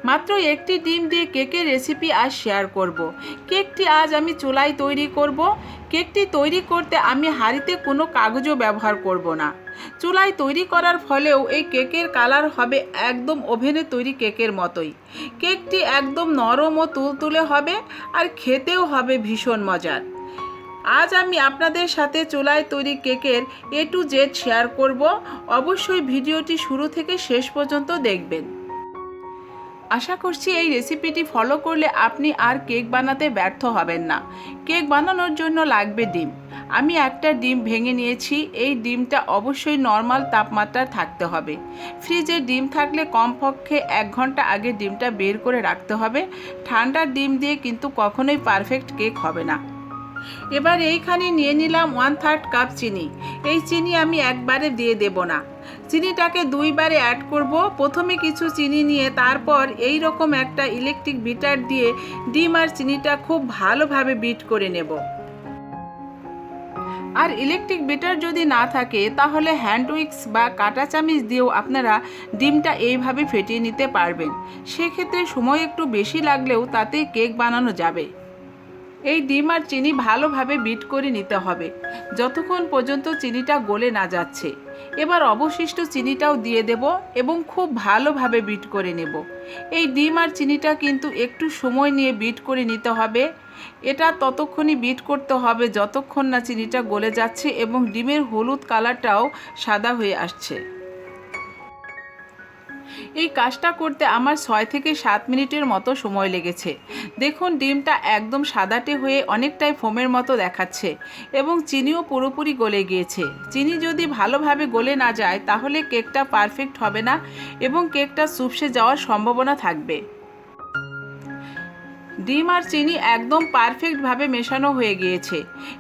মাত্র একটি ডিম দিয়ে কেকের রেসিপি আজ শেয়ার করব। কেকটি আজ আমি চুলায় তৈরি করব। কেকটি তৈরি করতে আমি হাঁড়িতে কোনো কাগজও ব্যবহার করব না। চুলায় তৈরি করার ফলেও এই কেকের কালার হবে একদম ওভেনে তৈরি কেকের মতোই। কেকটি একদম নরম ও তুলতুলে হবে, আর খেতেও হবে ভীষণ মজার। আজ আমি আপনাদের সাথে চুলায় তৈরি কেকের A to Z শেয়ার করব। অবশ্যই ভিডিওটি শুরু থেকে শেষ পর্যন্ত দেখবেন। আশা করছি এই রেসিপিটি ফলো করলে আপনি আর কেক বানাতে ব্যর্থ হবেন না। কেক বানানোর জন্য লাগবে ডিম। আমি একটা ডিম ভেঙে নিয়েছি। এই ডিমটা অবশ্যই নর্মাল তাপমাত্রায় থাকতে হবে। ফ্রিজে ডিম থাকলে কমপক্ষে 1 ঘন্টা আগে ডিমটা বের করে রাখতে হবে। ঠান্ডা ডিম দিয়ে কিন্তু কখনোই পারফেক্ট কেক হবে না। এবার এইখানে নিয়ে নিলাম 1/3 কাপ চিনি। এই চিনি আমি একবারে দিয়ে দেব না, চিনিটাকে 2 বারে অ্যাড করব। প্রথমে কিছু চিনি নিয়ে তারপর এই রকম একটা ইলেকট্রিক বিটার দিয়ে ডিম আর চিনিটা খুব ভালোভাবে বিট করে নেব। আর ইলেকট্রিক বিটার যদি না থাকে তাহলে হ্যান্ড উইক্স বা কাঁটা চামচ দিয়েও আপনারা ডিমটা এইভাবে ফেটিয়ে নিতে পারবেন। সেক্ষেত্রে সময় একটু বেশি লাগলেও তাতে কেক বানানো যাবে। এই ডিম আর চিনি ভালোভাবে বিট করে নিতে হবে যতক্ষণ পর্যন্ত চিনিটা গলে না যাচ্ছে। এবার অবশিষ্ট চিনিটাও দিয়ে দেব এবং খুব ভালোভাবে বিট করে নেব। এই ডিম আর চিনিটা কিন্তু একটু সময় নিয়ে বিট করে নিতে হবে। এটা ততক্ষণই বিট করতে হবে যতক্ষণ না চিনিটা গলে যাচ্ছে এবং ডিমের হলুদ কালারটাও সাদা হয়ে আসছে। এই কাজটা করতে আমার 6 থেকে 7 মিনিটের মতো সময় লেগেছে। দেখুন ডিমটা একদম সাদাটে হয়ে অনেকটাই ফোমের মতো দেখাচ্ছে এবং চিনিও পুরোপুরি গলে গিয়েছে। চিনি যদি ভালোভাবে গলে না যায় তাহলে কেকটা পারফেক্ট হবে না এবং কেকটা চুপসে যাওয়ার সম্ভাবনা থাকবে। ডিম আর চিনি একদম পারফেক্টভাবে মেশানো হয়ে গিয়েছে।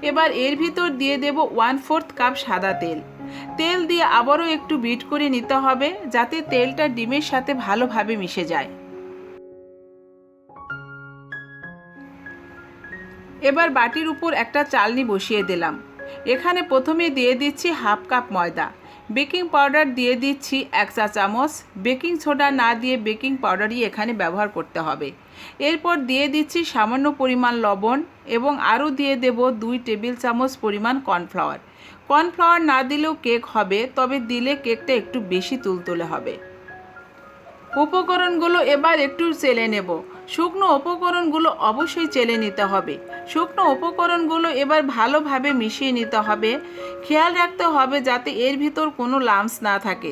এবার এর ভিতর দিয়ে দেব 1/4 কাপ সাদা তেল। তেল দিয়ে আবারও একটু বিট করে নিতে হবে যাতে তেলটা ডিমের সাথে ভালোভাবে মিশে যায়। এবার বাটির উপর একটা চালনি বসিয়ে দিলাম। এখানে প্রথমে দিয়ে দিচ্ছি 1/2 কাপ ময়দা। বেকিং পাউডার দিয়ে দিচ্ছি 1 চা চামচ। বেকিং সোডা না দিয়ে বেকিং পাউডারই এখানে ব্যবহার করতে হবে। এরপর দিয়ে দিচ্ছি সামান্য পরিমাণ লবণ এবং আরও দিয়ে দেব 2 টেবিল চামচ পরিমাণ কর্নফ্লাওয়ার। কর্নফ্লাওয়ার না দিলেও কেক হবে, তবে দিলে কেকটা একটু বেশি তুলতুলে হবে। উপকরণগুলো এবার একটু চেলে নেব। শুকনো উপকরণগুলো অবশ্যই চেলে নিতে হবে। শুকনো উপকরণগুলো এবার ভালোভাবে মিশিয়ে নিতে হবে। খেয়াল রাখতে হবে যাতে এর ভিতর কোনো লাম্পস না থাকে।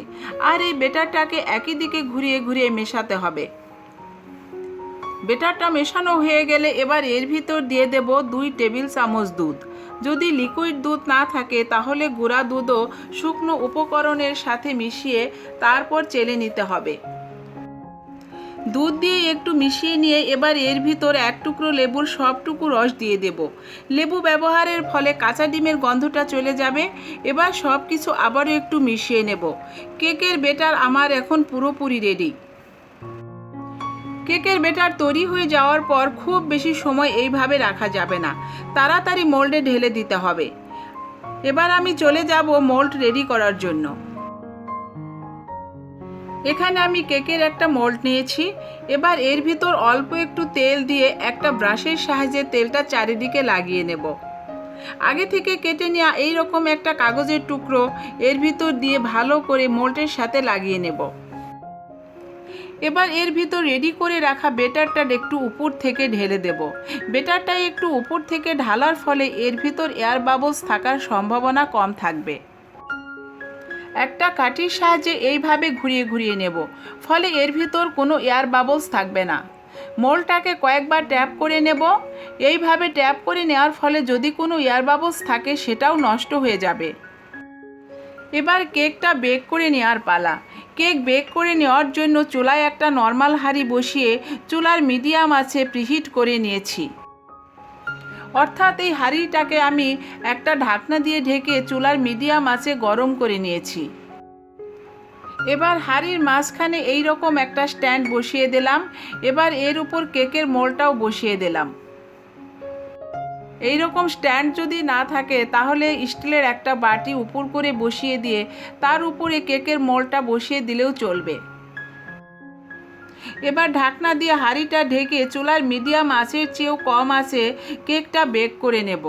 আর এই বেটারটাকে একই দিকে ঘুরিয়ে ঘুরিয়ে মেশাতে হবে। বেটারটা মেশানো হয়ে গেলে এবার এর ভিতর দিয়ে দেব 2 টেবিল চামচ দুধ। যদি লিকুইড দুধ না থাকে তাহলে গুঁড়া দুধও শুকনো উপকরণের সাথে মিশিয়ে তারপর চেলে নিতে হবে। দুধ দিয়ে একটু মিশিয়ে নিয়ে এবার এর ভিতর 1 টুকরো লেবুর সবটুকু রস দিয়ে দেব। লেবু ব্যবহারের ফলে কাঁচা ডিমের গন্ধটা চলে যাবে। এবার সব কিছু আবারও একটু মিশিয়ে নেব। কেকের বেটার আমার এখন পুরোপুরি রেডি। কেকের বেটার তৈরি হয়ে যাওয়ার পর খুব বেশি সময় এইভাবে রাখা যাবে না, তাড়াতাড়ি মোল্ডে ঢেলে দিতে হবে। এবার আমি চলে যাব মোল্ড রেডি করার জন্য। এখানে আমি কেকের একটা মোল্ড নিয়েছি। এবার এর ভিতর অল্প একটু তেল দিয়ে একটা ব্রাশের সাহায্যে তেলটা চারিদিকে লাগিয়ে নেব। আগে থেকে কেটে নেওয়া এই রকম একটা কাগজের টুকরো এর ভিতর দিয়ে ভালো করে মোল্ডের সাথে লাগিয়ে নেব। এবার এর ভিতর রেডি করে রাখা বেটারটা একটু উপর থেকে ঢেলে দেব। বেটারটা একটু উপর থেকে ঢালার ফলে এর ভিতর এয়ার বাবলস থাকার সম্ভাবনা কম থাকবে। একটা কাঠির সাহায্যে এইভাবে ঘুরিয়ে ঘুরিয়ে নেব, ফলে এর ভিতর কোনো এয়ার বাবলস থাকবে না। মোল্ডটাকে কয়েকবার ট্যাপ করে নেব। এইভাবে ট্যাপ করে নেওয়ার ফলে যদি কোনো এয়ার বাবলস থাকে সেটাও নষ্ট হয়ে যাবে। এবার কেকটা বেক করে নেওয়ার পালা। কেক বেক করে নেওয়ার জন্য চুলায় একটা নর্মাল হাঁড়ি বসিয়ে চুলার মিডিয়াম আঁচে প্রিহিট করে নিয়েছি। অর্থাৎ এই হাঁড়িটাকে আমি একটা ঢাকনা দিয়ে ঢেকে চুলার মিডিয়াম আঁচে গরম করে নিয়েছি। এবার হাঁড়ির মাঝখানে এই রকম একটা স্ট্যান্ড বসিয়ে দিলাম। এবার এর উপর কেকের মোল্ডটাও বসিয়ে দিলাম। এই রকম স্ট্যান্ড যদি না থাকে তাহলে স্টিলের একটা বাটি উপর করে বসিয়ে দিয়ে তার উপরে কেকের মোল্ডটা বসিয়ে দিলেও চলবে। এবার ঢাকনা দিয়ে হাঁড়িটা ঢেকে চুলার মিডিয়াম আঁচের চেয়েও কম আঁচে কেকটা বেক করে নেব।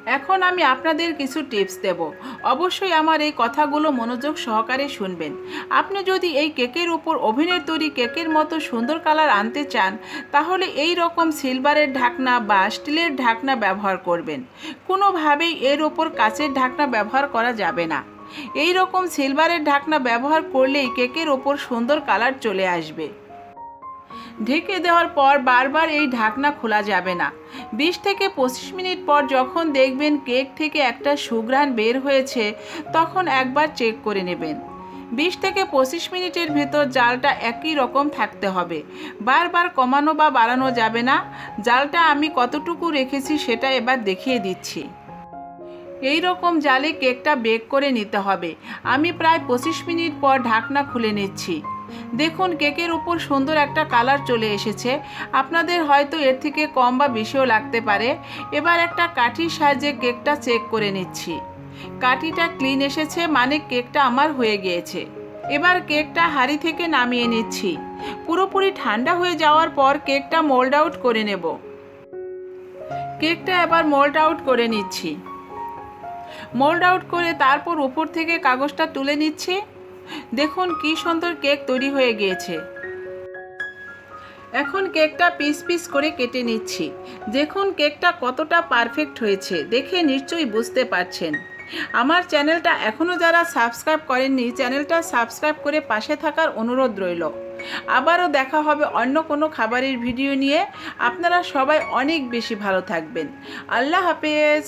এখন আমি আপনাদের কিছু টিপস দেব। অবশ্যই আমার এই কথাগুলো মনোযোগ সহকারে শুনবেন। আপনি যদি এই কেকের উপর ওভেনের তৈরি কেকের মতো সুন্দর কালার আনতে চান, তাহলে এই রকম সিলভারের ঢাকনা বা স্টিলের ঢাকনা ব্যবহার করবেন। কোনোভাবেই এর ওপর কাচের ঢাকনা ব্যবহার করা যাবে না। এই রকম সিলভারের ঢাকনা ব্যবহার করলেই কেকের ওপর সুন্দর কালার চলে আসবে। ঢেকে দেওয়ার পর বারবার এই ঢাকনা খোলা যাবে না। 20 থেকে 25 মিনিট পর যখন দেখবেন কেক থেকে একটা সুঘ্রাণ বের হয়েছে, তখন একবার চেক করে নেবেন। 20 থেকে 25 মিনিটের ভেতর জালটা একই রকম থাকতে হবে, বারবার কমানো বা বাড়ানো যাবে না। জালটা আমি কতটুকু রেখেছি সেটা এবার দেখিয়ে দিচ্ছি। এই রকম জালে কেকটা বেক করে নিতে হবে। আমি প্রায় 25 মিনিট পর ঢাকনা খুলে নিচ্ছি। দেখুন কেকের উপর সুন্দর একটা কালার চলে এসেছে। আপনাদের হয়তো এর থেকে কম বা বেশিও লাগতে পারে। এবার একটা কাঠির সাহায্যে কেকটা চেক করে নিচ্ছি। কাঠিটা ক্লিন এসেছে, মানে কেকটা আমার হয়ে গিয়েছে। এবার কেকটা হাঁড়ি থেকে নামিয়ে নিচ্ছি। পুরোপুরি ঠান্ডা হয়ে যাওয়ার পর কেকটা মোল্ড আউট করে নেব। কেকটা এবার মোল্ড আউট করে নিচ্ছি। মোল্ড আউট করে তারপর উপর থেকে কাগজটা তুলে নিচ্ছি। দেখুন কি সুন্দর কেক তৈরি হয়ে গিয়েছে। এখন কেকটা পিস পিস করে কেটে নিচ্ছি। দেখুন কেকটা কতটা পারফেক্ট হয়েছে, দেখে নিশ্চয়ই বুঝতে পারছেন। আমার চ্যানেলটা এখনও যারা সাবস্ক্রাইব করেননি, চ্যানেলটা সাবস্ক্রাইব করে পাশে থাকার অনুরোধ রইল। আবারও দেখা হবে অন্য কোনো খাবারের ভিডিও নিয়ে। আপনারা সবাই অনেক বেশি ভালো থাকবেন। আল্লাহ হাফেজ।